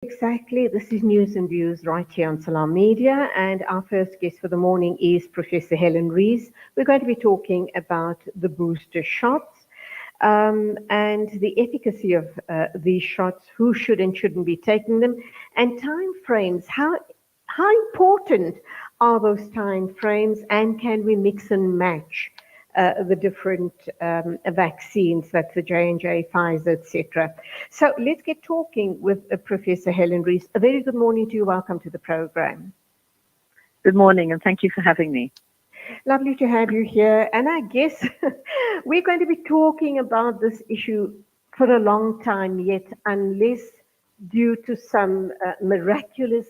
Exactly. This is News and Views right here on Salam Media. And our first guest for the morning is Professor Helen Rees. We're going to be talking about the booster shots and the efficacy of these shots, who should and shouldn't be taking them, and time frames. How important are those time frames, and can we mix and match the different vaccines, that's the J&J, Pfizer, etc. So let's get talking with Professor Helen Rees. A very good morning to you. Welcome to the program. Good morning, and thank you for having me. Lovely to have you here. And I guess we're going to be talking about this issue for a long time yet, unless due to some miraculous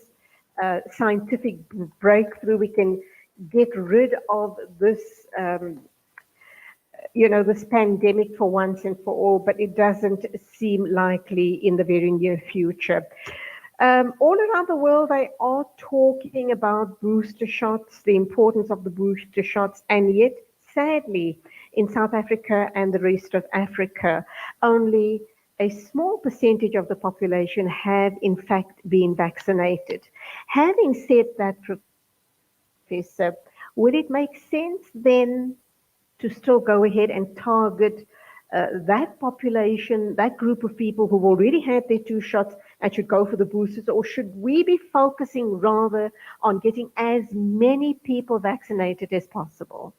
scientific breakthrough, we can get rid of this this pandemic for once and for all, but it doesn't seem likely in the very near future. All around the world, they are talking about booster shots, the importance of the booster shots, and yet, sadly, in South Africa and the rest of Africa, only a small percentage of the population have in fact been vaccinated. Having said that, Professor, would it make sense then to still go ahead and target that population, that group of people who've already had their 2 shots and should go for the boosters? Or should we be focusing rather on getting as many people vaccinated as possible?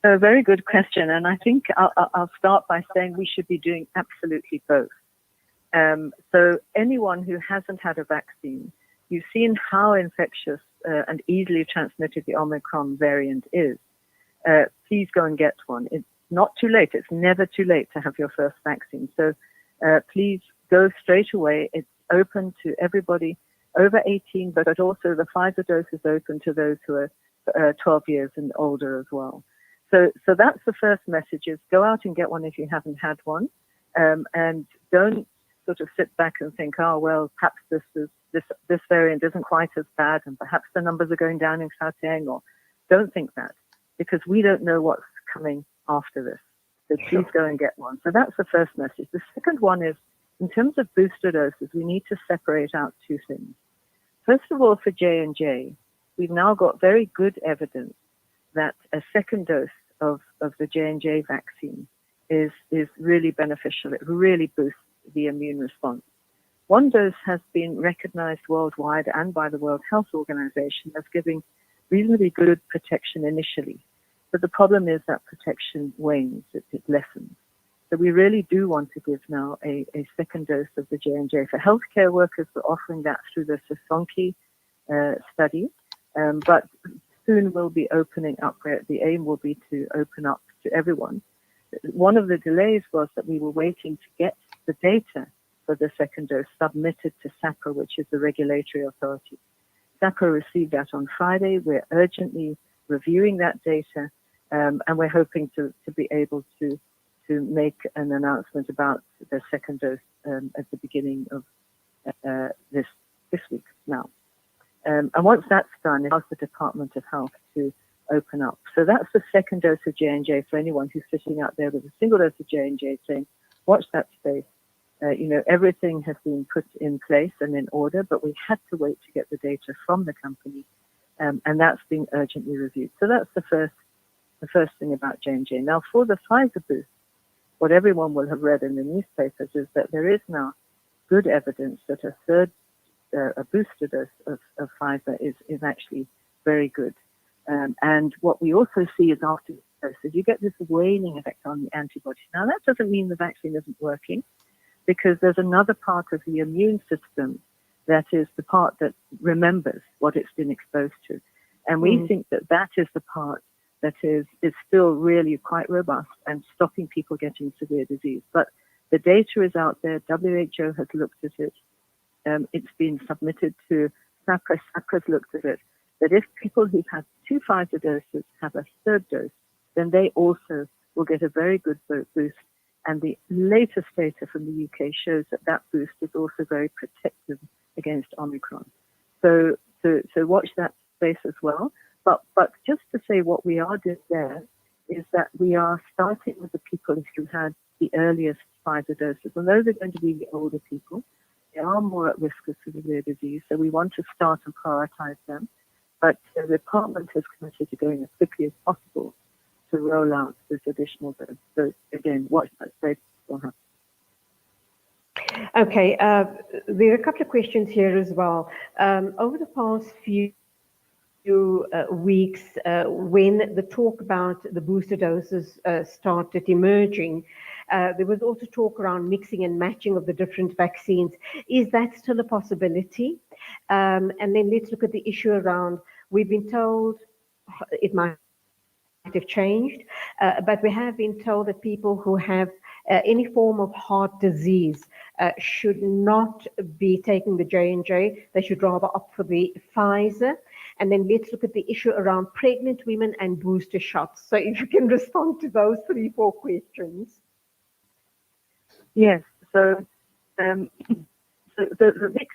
A very good question, and I think I'll start by saying we should be doing absolutely both. So anyone who hasn't had a vaccine, you've seen how infectious and easily transmitted the Omicron variant is. Please go and get one. It's not too late. It's never too late to have your first vaccine. So please go straight away. It's open to everybody over 18, but also the Pfizer dose is open to those who are 12 years and older as well. So that's the first message: is go out and get one if you haven't had one, and don't sort of sit back and think, oh well, perhaps this variant isn't quite as bad, and perhaps the numbers are going down in Gauteng. Or don't think that, because we don't know what's coming after this. So please go and get one. So that's the first message. The second one is, in terms of booster doses, we need to separate out 2 things. First of all, for J&J, we've now got very good evidence that a second dose of the J&J vaccine is really beneficial. It really boosts the immune response. 1 dose has been recognized worldwide and by the World Health Organization as giving reasonably good protection initially. But the problem is that protection wanes, it lessens. So we really do want to give now a second dose of the J&J. For healthcare workers, we're offering that through the Sisonke study, but soon we'll be opening up, where the aim will be to open up to everyone. One of the delays was that we were waiting to get the data for the second dose submitted to SAHPRA, which is the regulatory authority. SAHPRA received that on Friday. We're urgently reviewing that data, and we're hoping to be able to make an announcement about the second dose at the beginning of this week now. And once that's done, it asks the Department of Health to open up. So that's the second dose of J&J for anyone who's sitting out there with a single dose of J&J saying, watch that space. Everything has been put in place and in order, but we had to wait to get the data from the company, and that's being urgently reviewed. So that's the first thing about J&J. Now, for the Pfizer boost, what everyone will have read in the newspapers is that there is now good evidence that a booster dose of Pfizer is actually very good. And what we also see is after doses, you get this waning effect on the antibodies. Now, that doesn't mean the vaccine isn't working, because there's another part of the immune system that is the part that remembers what it's been exposed to. And we think that is the part that is still really quite robust and stopping people getting severe disease. But the data is out there. WHO has looked at it. It's been submitted to SAHPRA. SAHPRA's looked at it. That if people who've had 2 Pfizer doses have a third dose, then they also will get a very good boost. And the latest data from the UK shows that boost is also very protective against Omicron. So watch that space as well. But just to say what we are doing there is that we are starting with the people who had the earliest Pfizer doses, and those are going to be the older people. They are more at risk of severe disease, so we want to start and prioritize them. But the department has committed to going as quickly as possible to roll out this additional dose. So again, watch that space will happen. Okay, there are a couple of questions here as well. Over the past few weeks, when the talk about the booster doses started emerging, there was also talk around mixing and matching of the different vaccines. Is that still a possibility? And then let's look at the issue around, we've been told it might have changed, but we have been told that people who have any form of heart disease should not be taking the J&J. They should rather opt for the Pfizer. And then let's look at the issue around pregnant women and booster shots. So if you can respond to those 3-4 questions. Yes. So, the mix,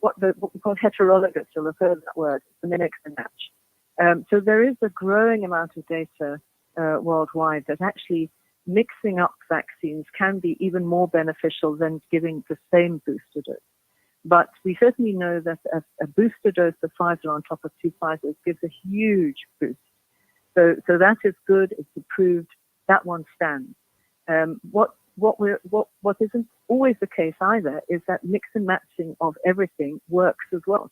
what we call heterologous, you'll have heard that word, the mix and match. So there is a growing amount of data worldwide that actually mixing up vaccines can be even more beneficial than giving the same booster dose. But we certainly know that a booster dose of Pfizer on top of 2 Pfizers gives a huge boost. So that is good. It's approved. That one stands. What isn't always the case either is that mix and matching of everything works as well.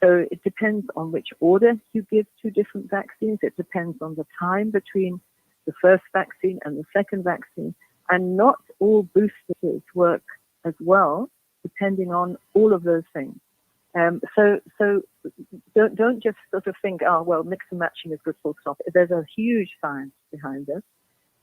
So it depends on which order you give 2 different vaccines. It depends on the time between the first vaccine and the second vaccine. And not all boosters work as well, depending on all of those things. So don't just sort of think, oh, well, mix and matching is good, full stop. There's a huge science behind this.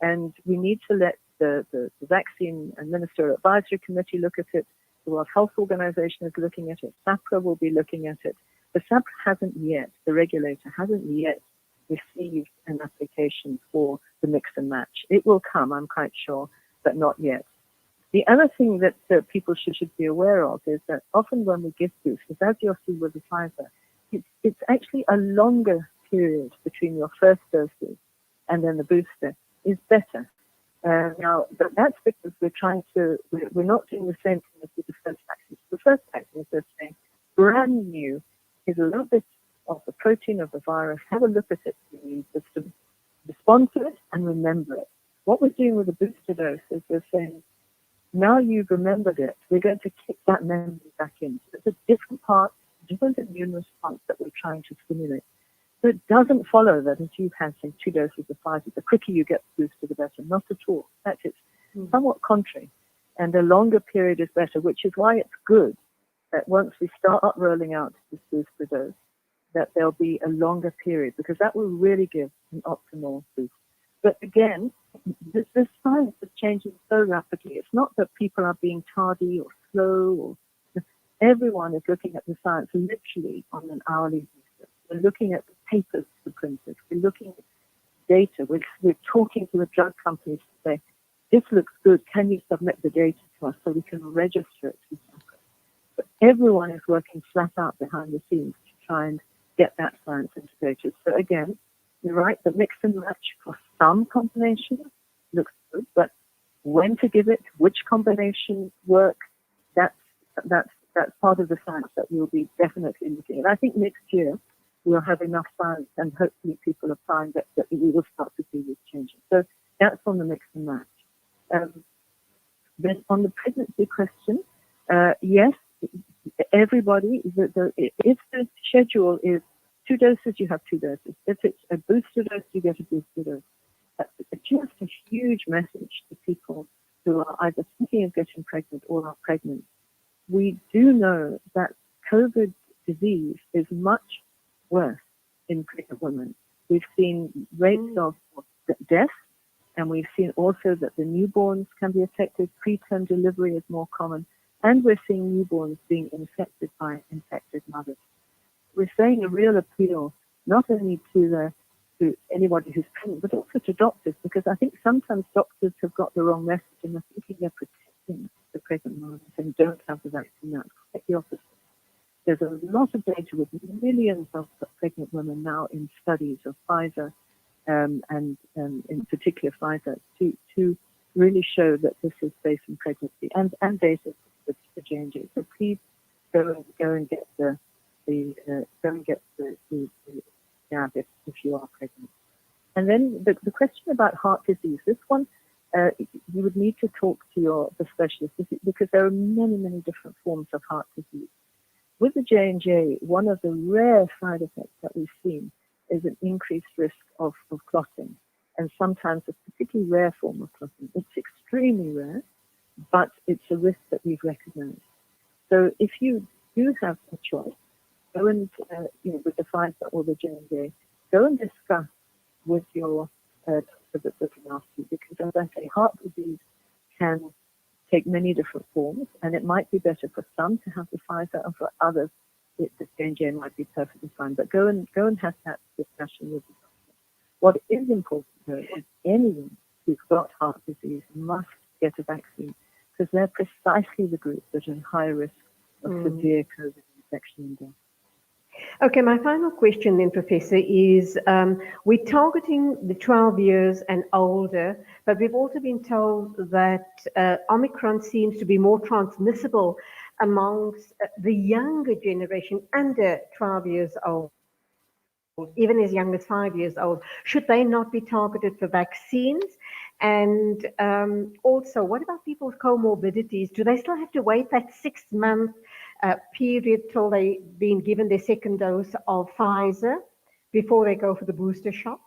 And we need to let the Vaccine Administrator Advisory Committee look at it. The World Health Organization is looking at it. SAHPRA will be looking at it. But SAHPRA hasn't yet, the regulator hasn't yet received an application for the mix and match. It will come, I'm quite sure, but not yet. The other thing that people should be aware of is that often when we give boosters, as you'll see with the Pfizer, it's actually a longer period between your first doses and then the booster is better. Now, but that's because we're not doing the same thing as with the first vaccine. The first vaccine is just saying, brand new, is a little bit of the protein of the virus. Have a look at it, the immune system, respond to it, and remember it. What we're doing with the booster dose is we're saying, now you've remembered it, we're going to kick that memory back in. So it's a different part, different immune response that we're trying to stimulate. So it doesn't follow that if you've had, say, 2 doses of Pfizer, the quicker you get the booster, the better. Not at all. That is somewhat contrary. And a longer period is better, which is why it's good that once we start rolling out this booster dose, that there'll be a longer period, because that will really give an optimal boost. But again, this science is changing so rapidly. It's not that people are being tardy or slow. Everyone is looking at the science literally on an hourly basis. We're looking at the papers that are printed. We're looking at data. We're talking to the drug companies to say, this looks good. Can you submit the data to us so we can register it to SAHPRA? But everyone is working flat out behind the scenes to try and get that science integrated. So again, you're right, the mix and match for some combinations looks good, but when to give it, which combinations work, that's part of the science that we'll be definitely looking at. I think next year we'll have enough science and hopefully people are finding that we will start to see this changing. So that's on the mix and match. Then on the pregnancy question, yes, everybody, if the schedule is 2 doses, you have 2 doses. If it's a booster dose, you get a booster dose. That's just a huge message to people who are either thinking of getting pregnant or are pregnant. We do know that COVID disease is much worse in pregnant women. We've seen rates of death, and we've seen also that the newborns can be affected. Preterm delivery is more common, and we're seeing newborns being infected by infected mothers. We're saying a real appeal not only to anybody who's pregnant, but also to doctors, because I think sometimes doctors have got the wrong message and they're thinking they're protecting the pregnant mothers and don't have the vaccine. That's quite the opposite. There's a lot of data with millions of pregnant women now in studies of Pfizer and in particular Pfizer to really show that this is safe in pregnancy, and data the J&J. So please go and get the jab if you are pregnant. And then the question about heart disease, this one, you would need to talk to the specialist because there are many different forms of heart disease. With the J&J, one of the rare side effects that we've seen is an increased risk of clotting, and sometimes a particularly rare form of clotting. It's extremely rare, but it's a risk that we've recognized. So if you do have a choice, go and, with the Pfizer or the J&J, go and discuss with your doctor that's looking after you, because as I say, heart disease can take many different forms, and it might be better for some to have the Pfizer, and for others, the J&J might be perfectly fine. But go and have that discussion with the doctor. What is important, though, is anyone who's got heart disease must get a vaccine, because they're precisely the group that are in high risk of severe COVID infection and death. Okay, my final question then, Professor, is we're targeting the 12 years and older, but we've also been told that Omicron seems to be more transmissible amongst the younger generation under 12 years old, even as young as 5 years old. Should they not be targeted for vaccines? And also, what about people with comorbidities? Do they still have to wait that 6-month period till they've been given their second dose of Pfizer before they go for the booster shot?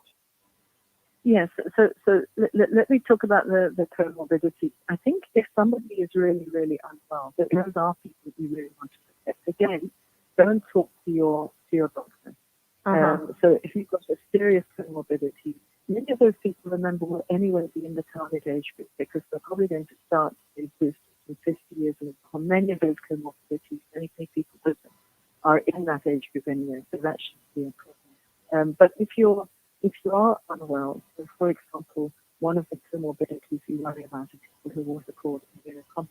Yes, so let me talk about the comorbidity. I think if somebody is really unwell, those are people we really want to protect. Again, go and talk to your doctor. So if you've got a serious comorbidity, many of those people, remember, will anyway be in the target age group, because they're probably going to start these boosters in 50 years and on. Many of those comorbidities, many people with them, are in that age group anyway, so that shouldn't be a problem. But if you are unwell, so for example, one of the comorbidities you worry about is people who want to cause immunocompromised.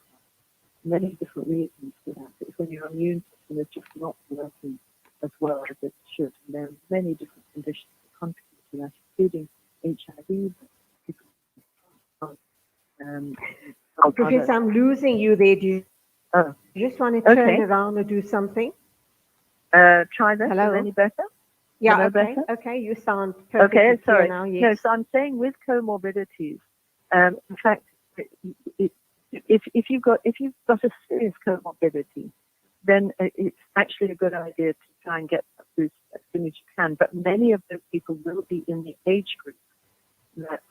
Many different reasons for that. It's when your immune system is just not working as well as it should. And there are many different conditions that contribute to that, including HIV. Professor, I'm losing you there. Do you just want to turn around or do something? Try this. Hello? Is any better? Yeah, okay. Better? Okay, you sound perfectly clear sorry. Now. Yes. No, so I'm saying with comorbidities, in fact, if you've got a serious comorbidity, then it's actually a good idea to try and get a boost as soon as you can. But many of those people will be in the age group that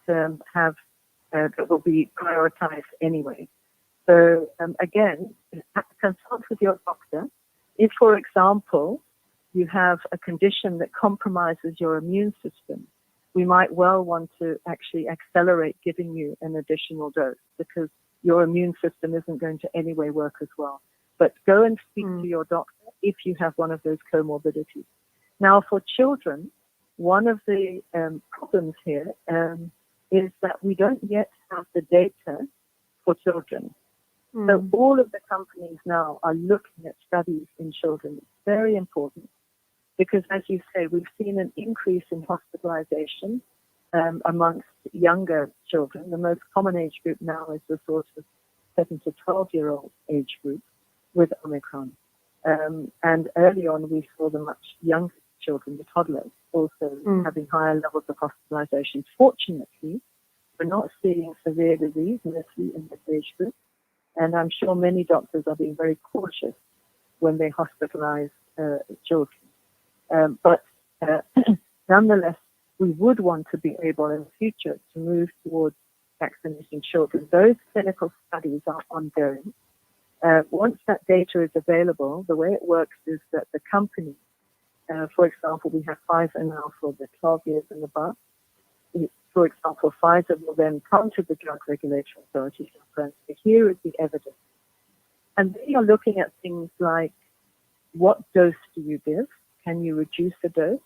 that will be prioritized anyway. So again, consult with your doctor. If, for example, you have a condition that compromises your immune system, we might well want to actually accelerate giving you an additional dose, because your immune system isn't going to anyway work as well. But go and speak to your doctor if you have one of those comorbidities. Now, for children, one of the problems here is that we don't yet have the data for children. So all of the companies now are looking at studies in children. It's very important because, as you say, we've seen an increase in hospitalization amongst younger children. The most common age group now is the sort of 7 to 12-year-old age group with Omicron. And early on, we saw the much younger children, the toddlers, also having higher levels of hospitalization. Fortunately, we're not seeing severe disease mostly in this age group. And I'm sure many doctors are being very cautious when they hospitalize children. But nonetheless, we would want to be able in the future to move towards vaccinating children. Those clinical studies are ongoing. Once that data is available, the way it works is that the company, for example, we have Pfizer now for the 12 years and above. For example, Pfizer will then come to the Drug Regulatory Authority and say, here is the evidence. And they are looking at things like, what dose do you give? Can you reduce the dose?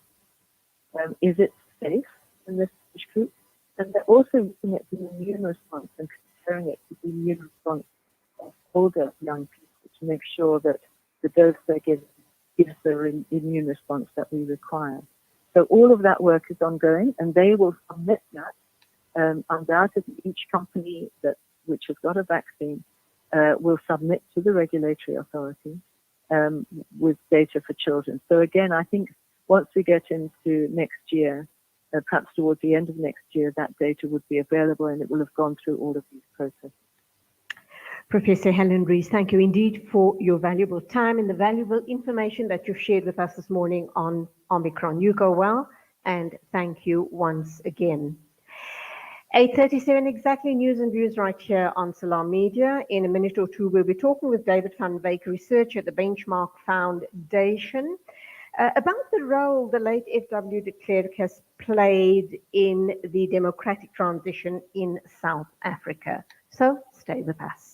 Is it safe in this age group? And they're also looking at the immune response and comparing it to the immune response of older young people to make sure that the dose they're giving gives the immune response that we require. So all of that work is ongoing, and they will submit that. Undoubtedly, each company which has got a vaccine will submit to the regulatory authority with data for children. So again, I think once we get into next year, perhaps towards the end of next year, that data would be available and it will have gone through all of these processes. Professor Helen Rees, thank you indeed for your valuable time and the valuable information that you've shared with us this morning on Omicron. You go well, and thank you once again. 8:37 exactly, news and views right here on Salam Media. In a minute or two, we'll be talking with David van Wyk, researcher at the Benchmark Foundation, about the role the late F.W. de Klerk has played in the democratic transition in South Africa. So stay with us.